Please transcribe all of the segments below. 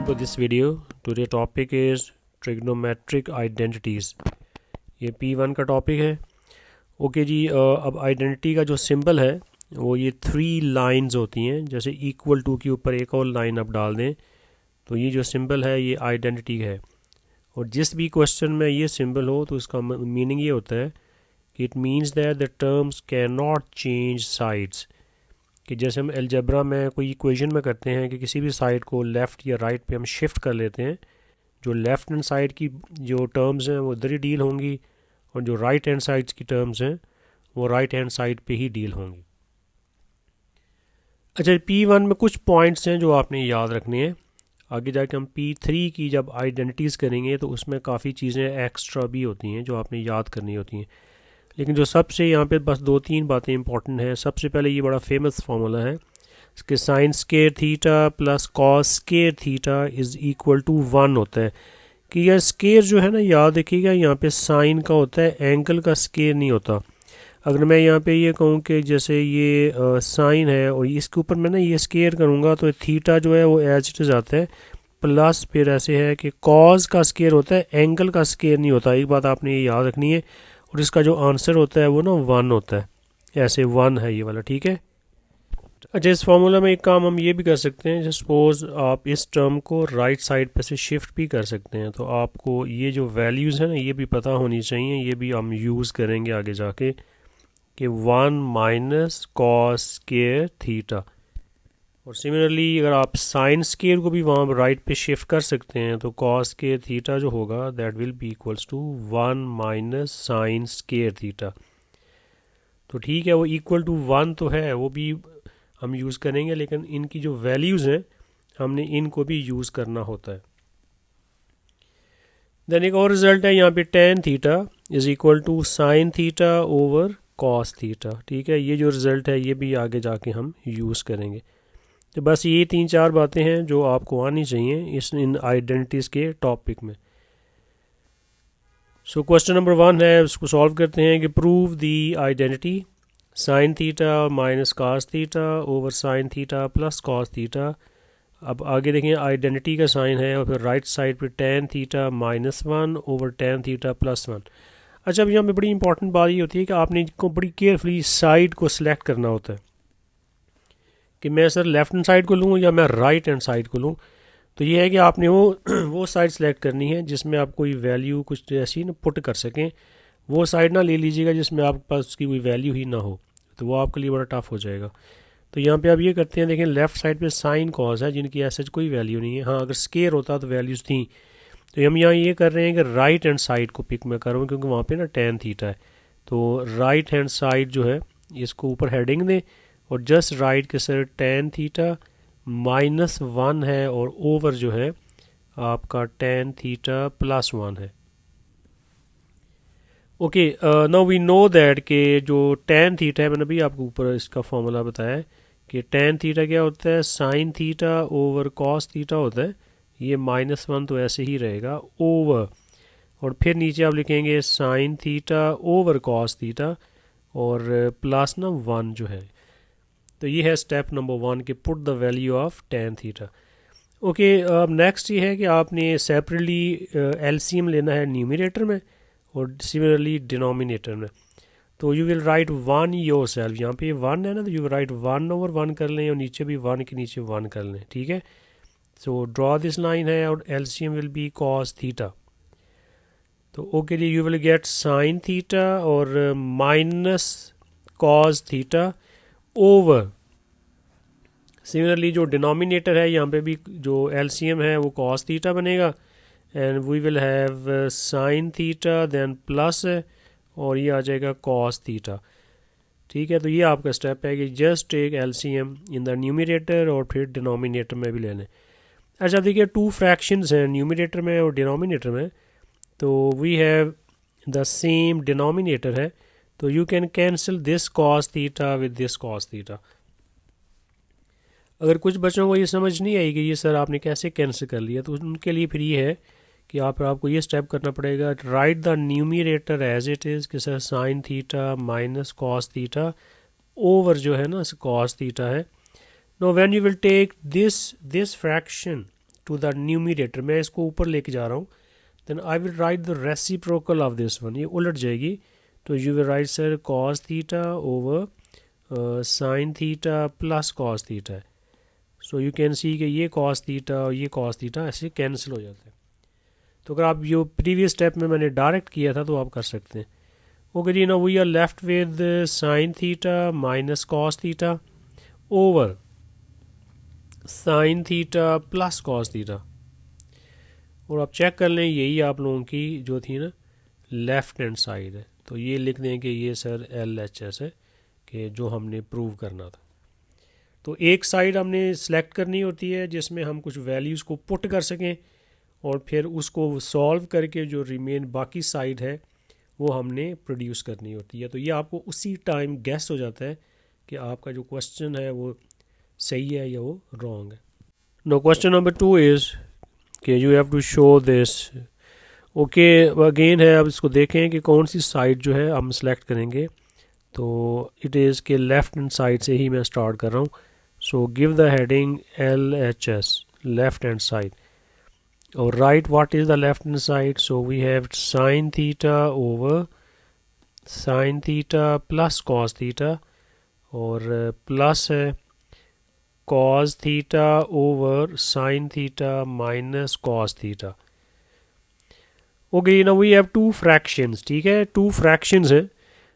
for this video. Today topic is trigonometric identities. ये P1 का topic है. Okay जी, अब आइडेंटिटी का जो सिंबल है वो ये 3 लाइंस होती हैं. जैसे इक्वल टू के ऊपर एक और लाइन आप डाल दें तो ये जो सिंबल है ये आइडेंटिटी है. और जिस भी क्वेश्चन में ये सिंबल हो तो इसका मीनिंग ये होता है कि it means that the terms can not change sides. कि जैसे हम अलजेब्रा में कोई इक्वेशन में करते हैं कि किसी भी साइड को लेफ़्ट या राइट पे हम शिफ्ट कर लेते हैं, जो लेफ़्ट हैंड साइड की जो टर्म्स हैं वो इधर ही डील होंगी और जो राइट हैंड साइड की टर्म्स हैं वो राइट हैंड साइड पे ही डील होंगी. अच्छा, P1 में कुछ पॉइंट्स हैं जो आपने याद रखने हैं. आगे जाके हम P3 की जब आइडेंटिटीज़ करेंगे तो उसमें काफ़ी चीज़ें एक्स्ट्रा भी होती हैं जो आपने याद करनी होती हैं. लेकिन जो सबसे यहाँ पे बस 2-3 बातें इंपॉर्टेंट हैं. सबसे पहले ये बड़ा फेमस फार्मूला है कि sine square theta plus cos square theta is equal to 1 होता है. कि यह स्केयर जो है ना, याद रखिएगा यहाँ पे साइन का होता है, एंगल का स्केयर नहीं होता. अगर मैं यहाँ पे ये कहूँ कि जैसे ये साइन है और इसके ऊपर मैं ना ये स्केयर करूँगा तो थीटा जो है वो एज इट इज़ आता है. प्लस फिर ऐसे है कि कॉस का स्केयर होता है, एंगल का स्केयर नहीं होता. एक बात आपने ये याद रखनी है. और इसका जो आंसर होता है वो ना 1 होता है. ऐसे 1 है ये वाला, ठीक है. अच्छा, इस फार्मूला में एक काम हम ये भी कर सकते हैं. सपोज आप इस टर्म को राइट साइड पे से शिफ्ट भी कर सकते हैं. तो आपको ये जो वैल्यूज़ हैं ना ये भी पता होनी चाहिए. ये भी हम यूज़ करेंगे आगे जाके कि 1 माइनस कॉस स्क्वायर थीटा. और सिमिलरली अगर आप साइन स्क्वायर को भी वहाँ राइट पे शिफ्ट कर सकते हैं तो कॉस स्क्वायर थीटा जो होगा that will be equals to 1 minus sine square theta. तो ठीक है, वो इक्वल टू 1 तो है, वो भी हम यूज़ करेंगे. लेकिन इनकी जो वैल्यूज़ हैं हमने इनको भी यूज़ करना होता है. देन एक और रिजल्ट है यहाँ पे, tan theta is equal to sine theta over cos theta. ठीक है, ये जो रिज़ल्ट है ये भी आगे जाके हम यूज़ करेंगे. तो बस ये 3-4 बातें हैं जो आपको आनी चाहिए इन आइडेंटिटीज़ के टॉपिक में. सो क्वेश्चन नंबर 1 है, उसको सॉल्व करते हैं कि prove the identity sign theta minus cos theta over sine theta plus cos theta. अब आगे देखें, आइडेंटिटी का साइन है और फिर राइट साइड पे tan theta minus 1 over tan theta plus 1. अच्छा, अब यहाँ पे बड़ी इंपॉर्टेंट बात ये होती है कि आपने इसको बड़ी केयरफुली साइड को सिलेक्ट करना होता है कि मैं सर लेफ्ट हैंड साइड को लूँ या मैं राइट हैंड साइड को लूँ. तो ये है कि आपने वो साइड सेलेक्ट करनी है जिसमें आप कोई वैल्यू कुछ ऐसी ना पुट कर सकें. वो साइड ना ले लीजिएगा जिसमें आपके पास उसकी कोई वैल्यू ही ना हो, तो वो आपके लिए बड़ा टफ हो जाएगा. तो यहाँ पे आप ये करते हैं, देखें लेफ्ट साइड पे साइन कॉस है जिनकी ऐसे कोई वैल्यू नहीं है. हाँ, अगर स्केयर होता तो वैल्यूज़ थी. तो हम यहाँ ये कर रहे हैं कि राइट हैंड साइड को पिक में कर रहा हूँ क्योंकि वहाँ पे ना टेन थीटा है. तो राइट हैंड साइड जो है इसको ऊपर हेडिंग दें और जस्ट राइट के सर टेन थीटा माइनस 1 है और ओवर जो है आपका टेन थीटा प्लस 1 है. Okay, now we know that कि जो टेन थीटा है, मैंने अभी आपको ऊपर इसका फॉर्मूला बताया है कि टेन थीटा क्या होता है, sign theta over cos theta होता है. ये माइनस 1 तो ऐसे ही रहेगा ओवर, और फिर नीचे आप लिखेंगे sign theta over cos theta और प्लस ना 1 जो है. तो ये है स्टेप नंबर 1 कि put the value of tan theta. Okay, अब नेक्स्ट ये है कि आपने सेपरेटली एलसीएम लेना है न्यूमरेटर में और सिमिलरली डिनोमिनेटर में. तो you will right 1 your self. यहाँ पे 1 है ना, तो यू विल राइट 1 ओवर 1 कर लें और नीचे भी 1 के नीचे 1 कर लें. ठीक है, सो ड्रॉ दिस लाइन है और LCM will be cos theta. तो ओके जी, you will get sine theta और minus cos theta over. Similarly जो डिनोमिनेटर है यहाँ पे भी जो एलसीएम है वो कॉस थीटा बनेगा and we will have sine theta then plus और ये आ जाएगा कॉस थीटा. ठीक है, तो ये आपका स्टेप है कि just take LCM in the numerator और फिर डिनोमिनेटर में भी ले लें. अच्छा, देखिए 2 फ्रैक्शंस हैं न्यूमरेटर में और डिनोमिनेटर में. तो we have the same denominator है तो you can cancel this cos theta with this cos theta. अगर कुछ बच्चों को ये समझ नहीं आएगी ये सर आपने कैसे कैंसिल कर लिया, तो उनके लिए फिर ये है कि आपको ये स्टेप करना पड़ेगा, right the numerator as it is कि sir sine theta minus cos theta over जो है ना कॉस थीटा है. No when you will take this fraction to the numerator, मैं इसको ऊपर लेके जा रहा हूँ, then I will write the reciprocal of this one, ये उलट जाएगी, तो you will write sir cos theta over sine theta plus cos theta. So you can see कि ये कॉस थीटा और ये कॉस थीटा ऐसे कैंसिल हो जाता है। तो अगर आप जो प्रीवियस स्टेप में मैंने डायरेक्ट किया था तो आप कर सकते हैं। ओके जी, now we are left with sine theta minus cos theta over sine theta plus cos theta, और आप चेक कर लें यही आप लोगों की जो थी ना लेफ्ट हैंड साइड है, तो ये लिख दें कि ये सर LHS है कि जो हमने प्रूव करना था। तो एक साइड हमने सेलेक्ट करनी होती है जिसमें हम कुछ वैल्यूज़ को पुट कर सकें, और फिर उसको सॉल्व करके जो रिमेन बाकी साइड है वो हमने प्रोड्यूस करनी होती है। तो ये आपको उसी टाइम गैस हो जाता है कि आपका जो क्वेश्चन है वो सही है या वो रॉन्ग है। नो, क्वेश्चन नंबर 2 इज़ कि you have to show this. Okay, again है, अब इसको देखें कि कौन सी साइड जो है हम सेलेक्ट करेंगे। तो इट इज़ के लेफ़्ट हैंड साइड से ही मैं स्टार्ट कर रहा हूँ। So give the heading LHS, left hand side, और right what is the left hand side. So we have sine theta over sine theta plus cos theta, और plus है cos theta over sine theta minus cos theta. Okay, now we have two fractions, ठीक है, two fractions है।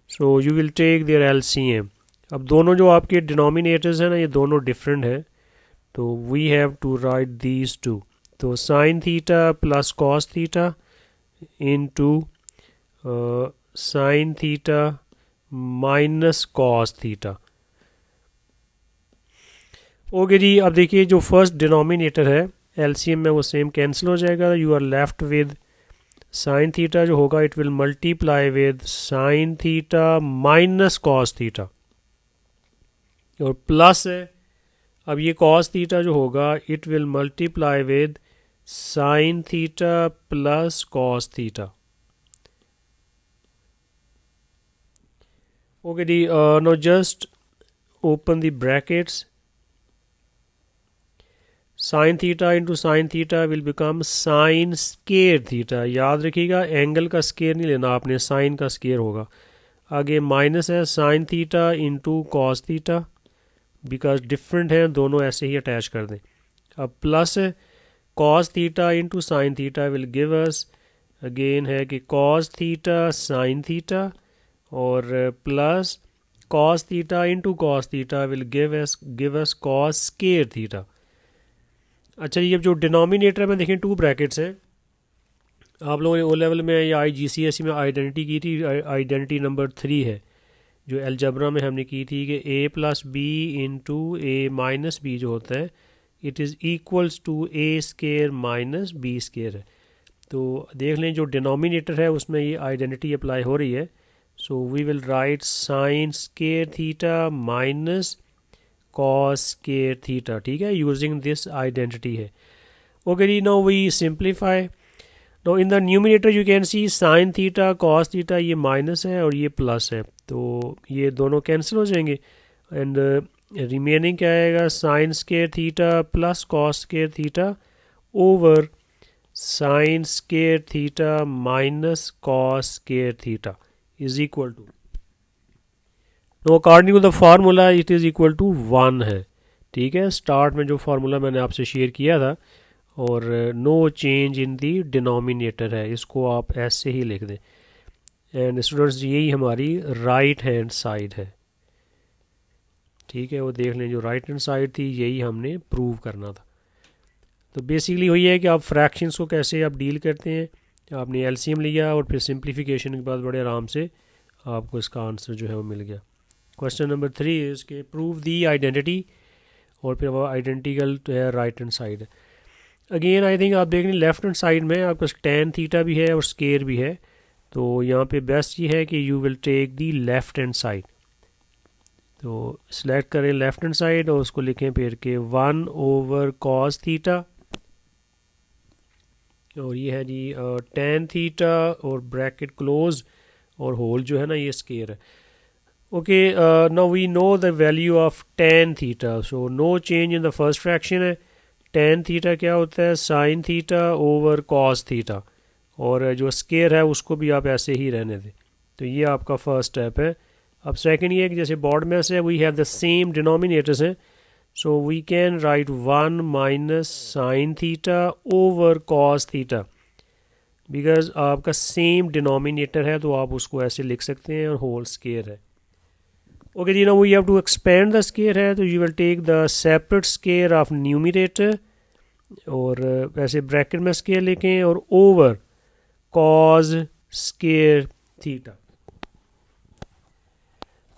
So you will take there LCM। अब दोनों जो आपके denominators हैं ना ये दोनों डिफरेंट है, तो we have to write these two. तो sine theta plus cos theta into sine theta minus cos theta. Okay जी, अब देखिए जो फर्स्ट डिनोमिनेटर है LCM में वो सेम कैंसिल हो जाएगा। You are left with sine theta जो होगा it will multiply with sine theta minus cos theta, और प्लस है अब ये कॉस थीटा जो होगा it will multiply with sine theta plus cos theta. Okay जी, now just open the brackets. Sine theta into sine theta will become sine square theta. याद रखिएगा angle का स्केयर नहीं लेना आपने, साइन का स्केयर होगा। आगे माइनस है sign theta into cos theta, because different हैं दोनों, ऐसे ही अटैच कर दें। अब प्लस है cos theta into sine theta will give us, again है कि कॉस थीटा साइन थीटा, और plus cos theta into cos theta will give us cos square theta. अच्छा, ये जो डिनोमिनेटर में देखें टू ब्रैकेट्स हैं। आप लोगों ने ओ लेवल में या IGCSE में आइडेंटिटी की थी, आइडेंटिटी नंबर 3 है जो अलजबरा में हमने की थी कि A plus B into A minus B जो होता है it is equals to A square minus B square है। तो देख लें जो डिनोमिनेटर है उसमें ये आइडेंटिटी अप्लाई हो रही है। So we will write sine square theta minus cos square theta, ठीक है, यूजिंग दिस आइडेंटिटी है। ओके जी, now we simplify. Now in the numerator you can see sine theta cos theta, ये minus है और ये प्लस है, तो ये दोनों कैंसिल हो जाएंगे, एंड रिमेनिंग क्या आएगा sine square theta plus cos square theta over sine square theta minus cos square theta is equal to, no according to the formula it is equal to 1 है, ठीक है। स्टार्ट में जो formula मैंने आपसे share किया था, और no change in the denominator है, इसको आप ऐसे ही लिख दें। एंड स्टूडेंट्स यही हमारी राइट हैंड साइड है, ठीक है, वो देख लें जो राइट हैंड साइड थी यही हमने प्रूव करना था। तो बेसिकली वही है कि आप फ्रैक्शंस को कैसे आप डील करते हैं, आपने LCM लिया और फिर सिंप्लीफिकेशन के बाद बड़े आराम से आपको इसका आंसर जो है वो मिल गया। क्वेश्चन नंबर 3 इज़ के प्रूव दी आइडेंटिटी, और फिर वो आइडेंटिकल तो है right hand side. Again I think आप देख लें लेफ्ट हैंड साइड में आपके पास टेन थीटा भी है और स्केयर भी है, तो यहाँ पे बेस्ट ये है कि you will take the left hand side. तो सिलेक्ट करें लेफ्ट हैंड साइड और उसको लिखें फिर के 1 ओवर कॉस थीटा, और ये है जी टेन थीटा और ब्रैकेट क्लोज और होल जो है ना ये स्केयर है। Okay, now we know the value of tan theta, so no change in the first fraction है, tan थीटा क्या होता है, sin theta over cos theta, और जो स्केयर है उसको भी आप ऐसे ही रहने दें। तो ये आपका फर्स्ट स्टेप है। अब सेकंड ये है कि जैसे बॉर्ड में से we have the same denominators हैं, so we can write 1 minus sine theta over cos theta, because आपका सेम डिनोमिनेटर है तो आप उसको ऐसे लिख सकते हैं और होल स्केयर है। ओके जी, now we have to expand the square है, तो you will take the separate square of numerator, और वैसे ब्रैकेट में स्केयर लिखें, और ओवर कॉज स्केयर थीटा।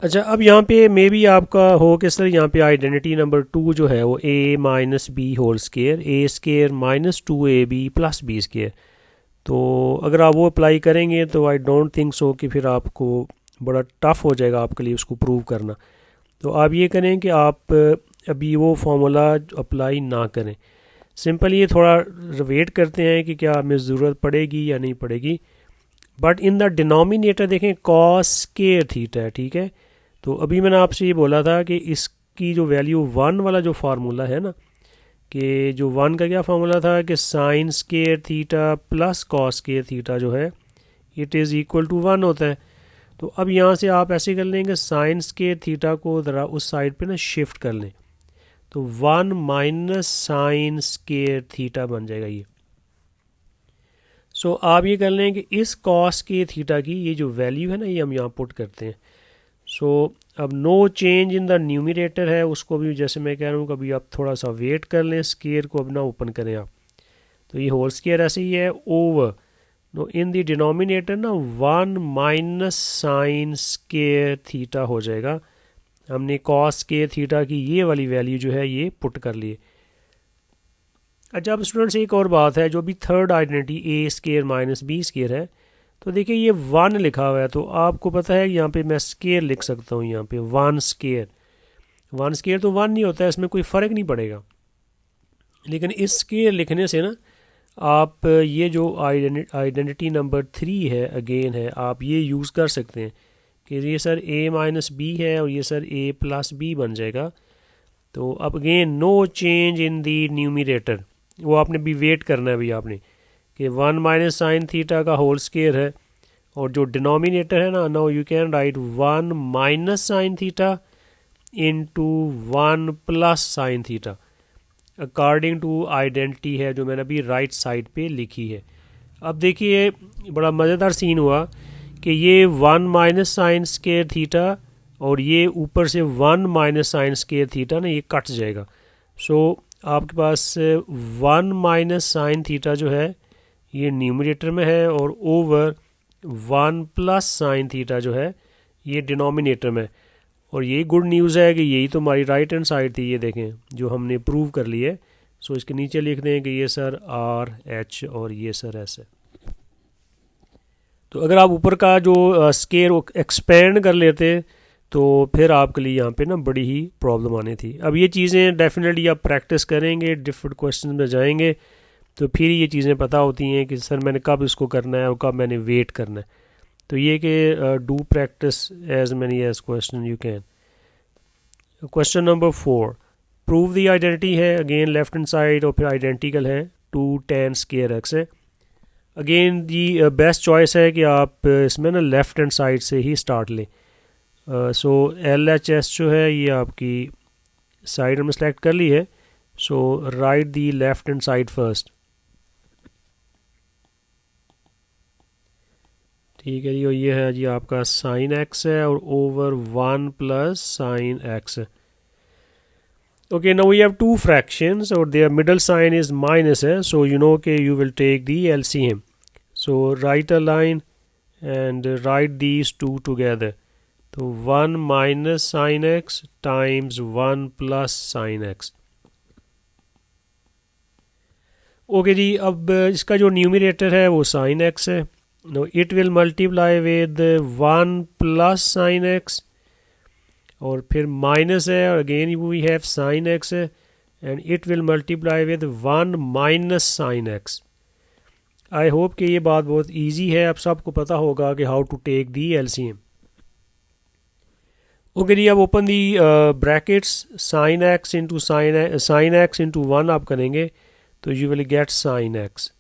अच्छा, अब यहाँ पे मे बी आपका हो कि सर यहाँ पे आइडेंटिटी नंबर 2 जो है वो a minus B whole square, A square minus 2ab plus B square, तो अगर आप वो अप्लाई करेंगे तो आई डोंट थिंक सो कि फिर आपको बड़ा टफ हो जाएगा आपके लिए उसको प्रूव करना। तो आप ये करें कि आप अभी वो फार्मूला अप्लाई ना करें, सिंपल ये थोड़ा वेट करते हैं कि क्या हमें ज़रूरत पड़ेगी या नहीं पड़ेगी। बट इन द डिनोमिनेटर देखें कॉस स्केयर थीटा है, ठीक है। तो अभी मैंने आपसे ये बोला था कि इसकी जो वैल्यू 1 वाला जो फार्मूला है ना, कि जो 1 का क्या फार्मूला था कि sine square theta plus cos square theta जो है इट इज़ इक्वल टू 1 होता है। तो अब यहाँ से आप ऐसे कर लेंगे, साइन स्केयर थीटा को ज़रा उस साइड पे ना शिफ्ट कर लें, तो 1 माइनस साइन स्केयर थीटा बन जाएगा ये। सो आप ये कर लें कि इस कॉस के थीटा की ये जो वैल्यू है ना ये हम यहाँ पुट करते हैं। सो अब no change in the numerator है, उसको भी जैसे मैं कह रहा हूँ कभी आप थोड़ा सा वेट कर लें, स्केयर को अब ना ओपन करें आप, तो ये होल स्केयर ऐसे ही है over, no in the denominator ना 1 माइनस साइन स्केयर थीटा हो जाएगा। हमने कॉस स्केयर थीटा की ये वाली वैल्यू जो है ये पुट कर लिए। अच्छा, अब स्टूडेंट्स एक और बात है, जो भी थर्ड आइडेंटिटी ए स्केयर माइनस बी स्केयर है, तो देखिए ये 1 लिखा हुआ है, तो आपको पता है यहाँ पे मैं स्केयर लिख सकता हूँ, यहाँ पे 1 स्केयर। 1 स्केयर तो 1 नहीं होता है, इसमें कोई फ़र्क नहीं पड़ेगा, लेकिन इस स्केयर लिखने से ना आप ये जो आइडेंटिटी नंबर 3 है अगेन है, आप ये यूज़ कर सकते हैं कि ये सर a माइनस बी है और ये सर a प्लस बी बन जाएगा। तो अब again no change in the numerator, वो आपने भी वेट करना है अभी आपने कि 1 माइनस साइन थीटा का होल स्केयर है, और जो डिनोमिनेटर है ना, now you can write 1 minus sine theta into 1 plus sine theta according to identity है जो मैंने अभी राइट साइड पे लिखी है। अब देखिए बड़ा मज़ेदार सीन हुआ कि ये 1 माइनस साइन स्केयर थीटा और ये ऊपर से 1 माइनस साइन स्केयर थीटा ना ये कट जाएगा। सो आपके पास 1 माइनस साइन थीटा जो है ये न्यूमरेटर में है, और ओवर 1 प्लस साइन थीटा जो है ये डिनोमिनेटर में। और यही गुड न्यूज़ है कि यही तो हमारी राइट हैंड साइड थी, ये देखें जो हमने प्रूव कर ली है। सो इसके नीचे लिख दें कि ये सर आर एच और ये सर एस है। तो अगर आप ऊपर का जो स्केयर एक्सपेंड कर लेते तो फिर आपके लिए यहाँ पे ना बड़ी ही प्रॉब्लम आनी थी। अब ये चीज़ें डेफिनेटली आप प्रैक्टिस करेंगे, डिफरेंट क्वेश्चन में जाएंगे तो फिर ये चीज़ें पता होती हैं कि सर मैंने कब इसको करना है और कब मैंने वेट करना है। तो ये कि do practice as many as question you can. Question number 4, prove the identity है, अगेन लेफ्ट हैंड साइड और फिर आइडेंटिकल है 2 tan स्केयर एक्स है। अगेन दी बेस्ट चॉइस है कि आप इसमें ना लेफ्ट हैंड साइड से ही स्टार्ट लें। सो LHS जो है ये आपकी साइड में सेलेक्ट कर ली है, so write the left hand side first. ठीक है जी, और ये है जी आपका साइन एक्स है और over 1 plus sine x. Okay, now we have 2 fractions और their middle sign is minus है, सो यू नो के you will take the LCM। So write a line and write these 2 together, तो 1 minus sine x times 1 plus sine x. Okay जी, अब इसका जो numerator है वो साइन एक्स है, now it will multiply with 1 plus sin x और फिर माइनस है और again we have sin x है and it will multiply with 1 minus sin x। I hope कि ये बात बहुत इजी है, अब सबको पता होगा कि how to take the LCM। Okay जी, अब open the brackets, sine x into sine x into 1 आप करेंगे तो you will get sine x,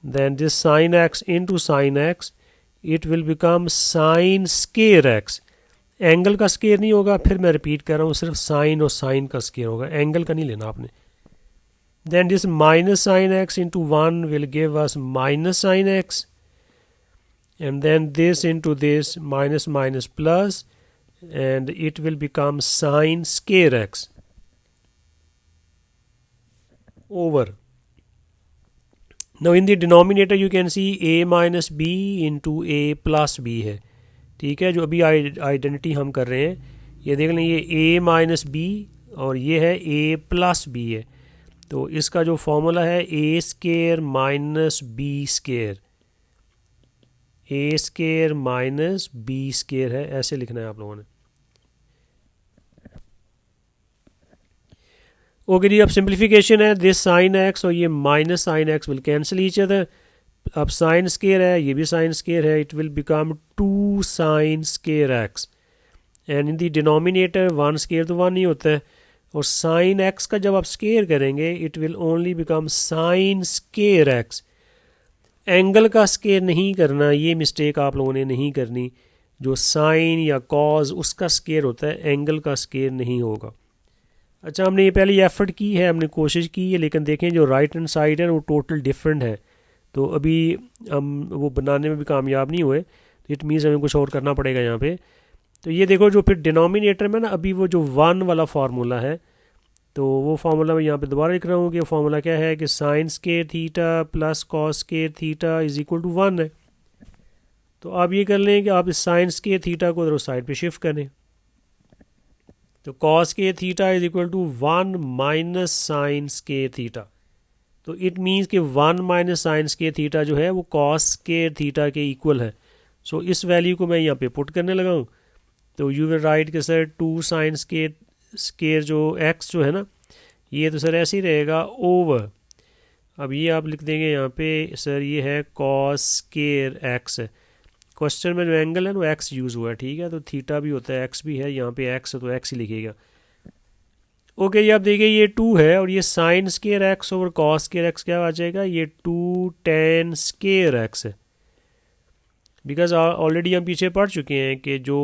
then this sine x into sine x, it will become sine square x. Angle का square नहीं होगा, फिर मैं रिपीट कर रहा हूँ, सिर्फ साइन और साइन का स्केयर होगा, एंगल का नहीं लेना आपने। Then this minus sine x into 1 will give us minus sine x, and then this into this minus minus plus, and it will become sine square x over. Now in the denominator you can see a minus b into a plus b है, ठीक है। जो अभी identity हम कर रहे हैं, ये देख लें, ये a माइनस बी और ये है a प्लस बी है, तो इसका जो फॉर्मूला है a square minus B square, A square minus B square है, ऐसे लिखना है आप लोगों ने। ओके जी, अब सिंप्लीफिकेशन है, दिस साइन एक्स और ये minus sine x will cancel each other. अब साइन स्केयर है, ये भी साइन स्केयर है, it will become 2 sign square x, and in the denominator 1 square तो 1 ही होता है, और साइन एक्स का जब आप स्केयर करेंगे it will only become sine square x. Angle का स्केयर नहीं करना, ये मिस्टेक आप लोगों ने नहीं करनी। जो साइन या कॉज उसका स्केयर होता है, एंगल का स्केयर नहीं होगा। अच्छा, हमने ये पहले एफर्ट की है, हमने कोशिश की है, लेकिन देखें जो राइट हैंड साइड है वो टोटल डिफरेंट है, तो अभी हम वो बनाने में भी कामयाब नहीं हुए, तो इट मीन्स हमें कुछ और करना पड़ेगा यहाँ पे। तो ये देखो, जो फिर डिनोमिनेटर में ना अभी वो जो 1 वाला फार्मूला है, तो वो फार्मूला मैं यहाँ पे दोबारा लिख रहा हूँ कि फार्मूला क्या है कि sine square theta plus cos square theta is equal to 1 है। तो आप ये कर लें कि आप इस साइन स्केयर थीटा को उस साइड पे शिफ्ट करें, तो cos square theta is equal to 1 minus sine square theta. तो इट मीन्स कि 1 माइनस साइन स्केयर थीटा जो है वो कॉस स्केयर थीटा के इक्वल है। सो इस वैल्यू को मैं यहाँ पे पुट करने लगा हूँ, तो यू विल राइट कि सर 2 साइन स्केयर जो एक्स जो है ना, ये तो सर ऐसे ही रहेगा ओवर। अब ये आप लिख देंगे यहाँ पे सर, ये है कॉस स्केयर एक्स। क्वेश्चन में जो एंगल है वो एक्स यूज़ हुआ है, ठीक है, तो थीटा भी होता है, एक्स भी है, यहाँ पे एक्स है तो एक्स ही लिखेगा। ओके, ये आप देखिए ये 2 है, और ये sign square x over cos square x क्या आ जाएगा, ये 2 टेन स्केयर एक्स है। बिकॉज ऑलरेडी हम पीछे पढ़ चुके हैं कि जो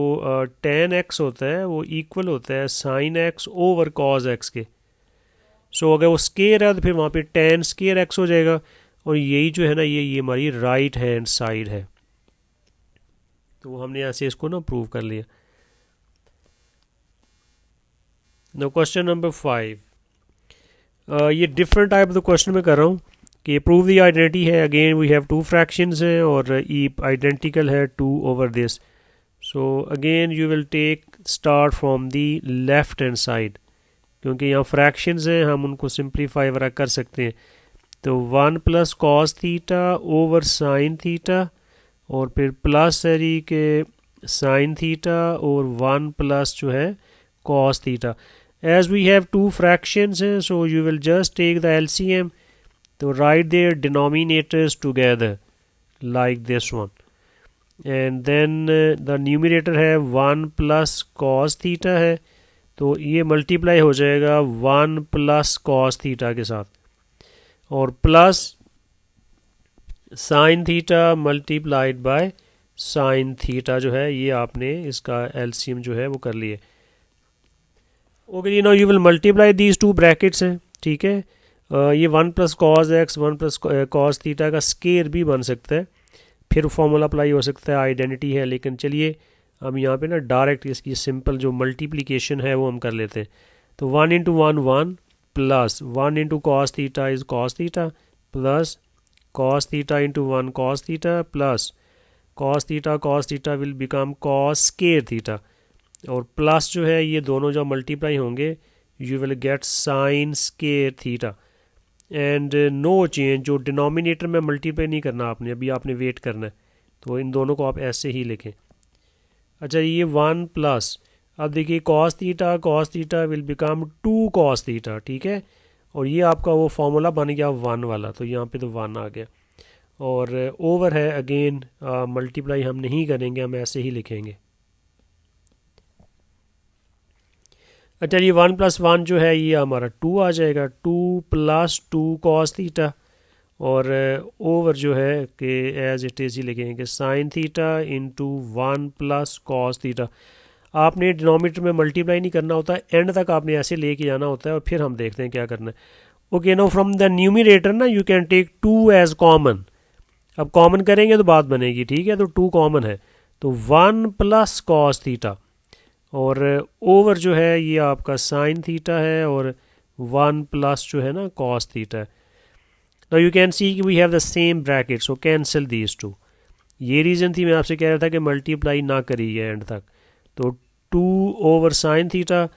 टेन एक्स होता है वो इक्वल होता है sine x over cos x के। सो अगर वो स्केयर है तो फिर वहाँ पे टेन स्केयर एक्स हो जाएगा, और यही जो है ना ये हमारी राइट हैंड साइड है, तो हमने यहाँ से इसको ना प्रूव कर लिया। नो क्वेश्चन नंबर 5, ये डिफरेंट टाइप ऑफ क्वेश्चन में कर रहा हूँ कि प्रूव द आइडेंटिटी है। अगेन वी हैव 2 फ्रैक्शंस हैं और ई आइडेंटिकल है 2 over this. So again you will take start from the left hand side, क्योंकि यहाँ फ्रैक्शंस हैं, हम उनको सिंप्लीफाई वगैरह कर सकते हैं। तो 1 plus cos theta over sine theta, और फिर प्लस है जी के साइन थीटा, और 1 प्लस जो है cos theta. As we have 2 fractions हैं, so you will just take the LCM, तो write their denominators together like this one, and then the numerator है 1 प्लस कॉस थीटा है, तो ये मल्टीप्लाई हो जाएगा 1 प्लस कॉस थीटा के साथ, और plus sine theta multiplied by sine theta जो है, ये आपने इसका एलसीएम जो है वो कर लिए। ओके जी, now you will multiply these 2 brackets हैं, ठीक है। ये 1 plus cos x 1 plus cos theta का स्केयर भी बन सकता है, फिर फॉर्मूला अप्लाई हो सकता है, आइडेंटिटी है। लेकिन चलिए हम यहाँ पे ना डायरेक्ट इसकी सिंपल जो मल्टीप्लिकेशन है वो हम कर लेते हैं। तो 1 into 1 1 plus 1 into cos theta is cos theta, plus cos theta into 1 cos theta, plus cos theta will become cos square theta, और प्लस जो है ये दोनों जब मल्टीप्लाई होंगे you will get sine square theta, and no change. जो denominator में multiply नहीं करना आपने, अभी आपने वेट करना है, तो इन दोनों को आप ऐसे ही लिखें। अच्छा, ये 1 प्लस, अब देखिए cos theta will become 2 cos theta, ठीक है, और ये आपका वो फॉर्मूला बन गया 1 वाला, तो यहाँ पे तो 1 आ गया, और ओवर है अगेन मल्टीप्लाई हम नहीं करेंगे, हम ऐसे ही लिखेंगे। अच्छा ये 1+1 जो है ये हमारा 2 आ जाएगा, 2+2 cos थीटा, और ओवर जो है कि एज इट इज़ ही लिखेंगे कि sign theta into 1+cos theta. आपने डिनोमीटर में मल्टीप्लाई नहीं करना होता, एंड तक आपने ऐसे लेके जाना होता है और फिर हम देखते हैं क्या करना है। Okay, now from the numerator ना you can take 2 as common. अब कॉमन करेंगे तो बात बनेगी, ठीक है, तो 2 कॉमन है तो 1+cos थीटा, और ओवर जो है ये आपका साइन थीटा है, और 1+ जो है ना cos थीटा है। नाउ यू कैन सी कि we have the same bracket, so cancel these two. ये रीज़न थी मैं आपसे कह रहा था कि मल्टीप्लाई ना करिए एंड तक। तो 2/sin theta,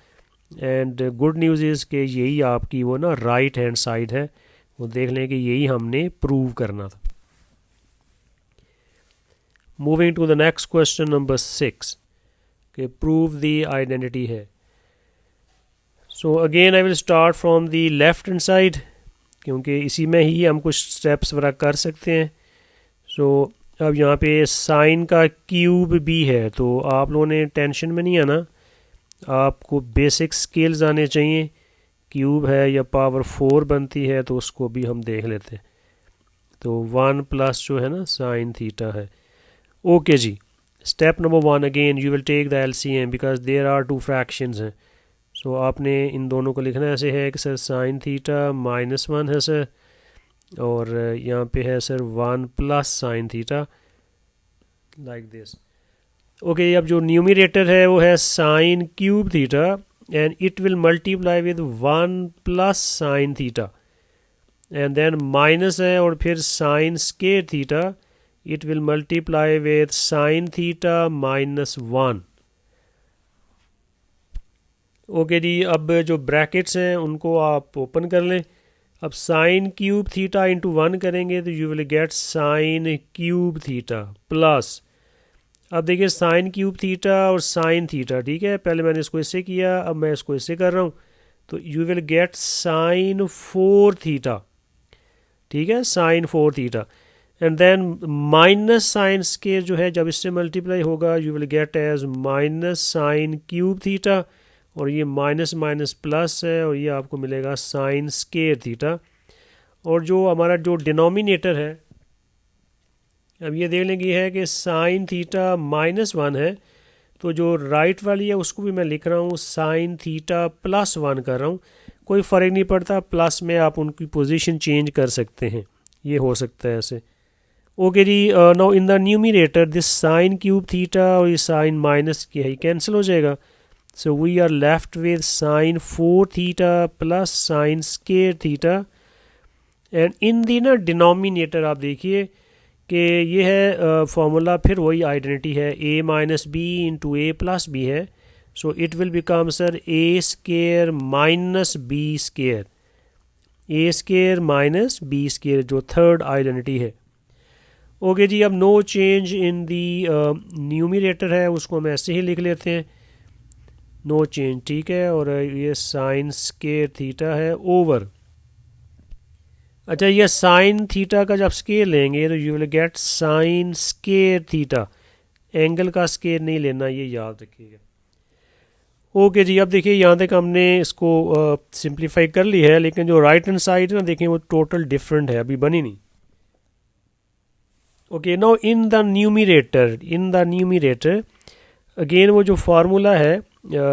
and good news is कि यही आपकी वो ना राइट हैंड साइड है, वो देख लें कि यही हमने प्रूव करना था। Moving to the next question number 6 कि प्रूव द आइडेंटिटी है। So again I will start from the left hand side, क्योंकि इसी में ही हम कुछ स्टेप्स वगैरह कर सकते हैं। सो अब यहाँ पे साइन का क्यूब भी है, तो आप लोगों ने टेंशन में नहीं आना, आपको बेसिक स्केल्स आने चाहिए। क्यूब है या पावर 4 बनती है तो उसको भी हम देख लेते हैं। तो 1+ जो है ना साइन थीटा है। ओके जी, step number 1 again you will take the LCM because there are 2 fractions हैं। सो आपने इन दोनों को लिखना ऐसे है कि सर साइन थीटा -1 है सर, और यहाँ पे है sir 1+sin theta, like this. Okay, अब जो न्यूमिरेटर है वो है sine cube theta, and it will multiply with 1+sin theta, and then minus है और फिर sine square theta, it will multiply with sine theta -1। Okay जी, अब जो ब्रैकेट्स हैं उनको आप ओपन कर लें। अब साइन क्यूब थीटा इंटू 1 करेंगे तो you will get sign cube theta plus, अब देखिए साइन क्यूब थीटा और साइन थीटा, ठीक है, पहले मैंने इसको इससे किया, अब मैं इसको इससे कर रहा हूँ, तो you will get sine 4 theta, ठीक है, sine 4 theta, and then minus sine square जो है जब इससे मल्टीप्लाई होगा you will get as minus sine cube theta, और ये माइनस माइनस प्लस है और ये आपको मिलेगा साइन स्केयर थीटा। और जो हमारा जो डिनोमिनेटर है, अब ये देख लेंगे है कि साइन थीटा -1 है, तो जो राइट वाली है उसको भी मैं लिख रहा हूँ साइन थीटा +1 कर रहा हूँ, कोई फ़र्क नहीं पड़ता, प्लस में आप उनकी पोजीशन चेंज कर सकते हैं, ये हो सकता है ऐसे। ओके जी, now in the numerator this sine cube theta और ये साइन माइनस की है कैंसिल हो जाएगा, so we are left with sine 4 theta plus sine square theta, and in the ना डिनोमिनेटर आप देखिए कि ये है फॉर्मूला, फिर वही आइडेंटिटी है, a minus B into A plus B है, so it will become sir A square minus B square, A square minus B square, जो थर्ड आइडेंटिटी है। ओके जी, अब no change in the numerator है, उसको हम ऐसे ही लिख लेते हैं, नो चेंज, ठीक है, और ये साइन स्केयर थीटा है ओवर, अच्छा ये साइन थीटा का जब स्केयर लेंगे तो you will get sine square theta, angle का स्केयर नहीं लेना, ये याद रखिएगा। ओके जी, अब देखिए यहाँ तक हमने इसको सिंप्लीफाई कर ली है, लेकिन जो राइट हैंड साइड है ना देखें वो टोटल डिफरेंट है, अभी बनी नहीं। Okay, now in the numerator again वो जो फार्मूला है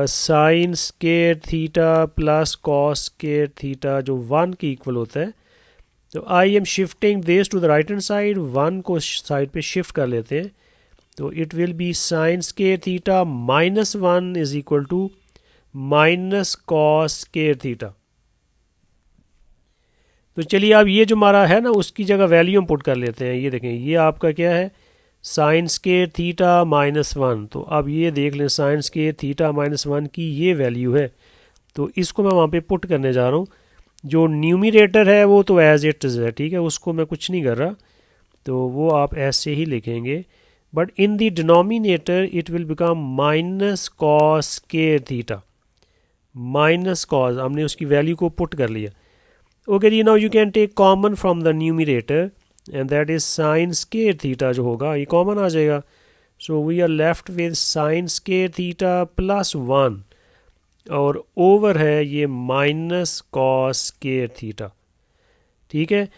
sine square theta plus cos square theta जो 1 के इक्वल होता है, तो I am shifting this to the right hand side, 1 को साइड पे शिफ्ट कर लेते हैं, तो it will be sine square theta -1 is equal to minus cos square theta. तो चलिए अब ये जो हमारा है ना उसकी जगह वैल्यू हम पुट कर लेते हैं, ये देखें ये आपका क्या है साइन स्केयर थीटा -1, तो अब ये देख लें साइन स्केयर थीटा -1 की ये वैल्यू है, तो इसको मैं वहाँ पे पुट करने जा रहा हूँ। जो न्यूमिरेटर है वो तो एज इट इज़ है, ठीक है, उसको मैं कुछ नहीं कर रहा, तो वो आप ऐसे ही लिखेंगे, but in the denominator it will become minus cos square theta, minus cos, हमने उसकी वैल्यू को पुट कर लिया। ओके जी, now you can take common from the numerator and that is sine square theta जो होगा ये कॉमन आ जाएगा, so we are left with sine square theta +1, और ओवर है ये माइनस कॉस स्क्वायर थीटा। ठीक है,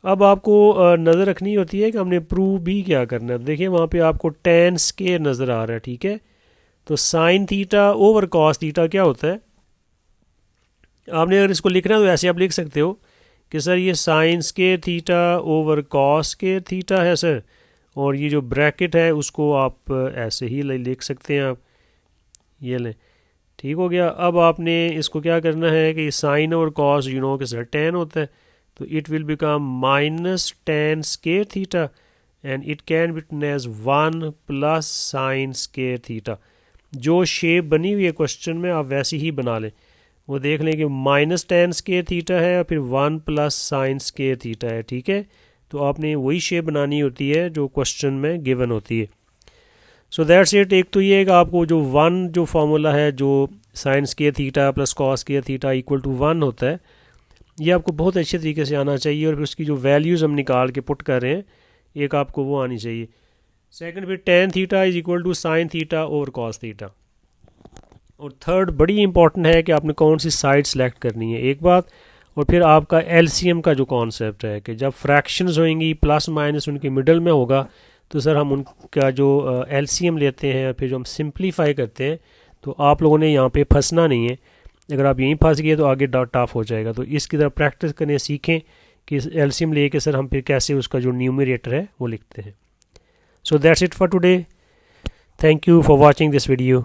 अब आपको नज़र रखनी होती है कि हमने प्रूव भी क्या करना है। देखिए वहाँ पे आपको tan स्क्वायर नज़र आ रहा है। ठीक है, तो sine theta over cos theta क्या होता है, आपने अगर इसको लिखना है तो ऐसे आप लिख सकते हो कि सर ये sign square theta over cos square theta है सर, और ये जो ब्रैकेट है उसको आप ऐसे ही लिख सकते हैं आप, ये लें। ठीक हो गया। अब आपने इसको क्या करना है कि साइन और कॉस यू नो कि सर टेन होता है, तो it will become minus tan square theta and it can be written as 1 plus sine square theta. जो शेप बनी हुई है क्वेश्चन में आप वैसी ही बना लें, वो देख लें कि माइनस टेन स्क्वायर थीटा है और फिर 1 प्लस साइन स्क्वायर थीटा है। ठीक है, तो आपने वही शेप बनानी होती है जो क्वेश्चन में गिवन होती है। So that's it. एक तो ये है कि आपको जो वन जो फार्मूला है जो sine square theta plus cos square theta equal to 1 होता है, ये आपको बहुत अच्छे तरीके से आना चाहिए, और फिर उसकी जो वैल्यूज़ हम निकाल के पुट कर रहे हैं एक आपको वो आनी चाहिए। सेकंड, फिर tan theta is equal to sine theta over cos theta. और थर्ड बड़ी इंपॉर्टेंट है कि आपने कौन सी साइड सेलेक्ट करनी है, एक बात। और फिर आपका एलसीएम का जो कॉन्सेप्ट है कि जब फ्रैक्शंस होंगी प्लस माइनस उनके मिडल में होगा, तो सर हम उनका जो एलसीएम लेते हैं फिर जो हम सिंप्लीफाई करते हैं, तो आप लोगों ने यहाँ पे फंसना नहीं है। अगर आप यहीं फंस गए तो आगे टफ हो जाएगा। तो इसकी तरह प्रैक्टिस करने सीखें कि एलसीएम लेके सर हम फिर कैसे उसका जो न्यूमरेटर है वो लिखते हैं। So that's it for today. Thank you for watching this video.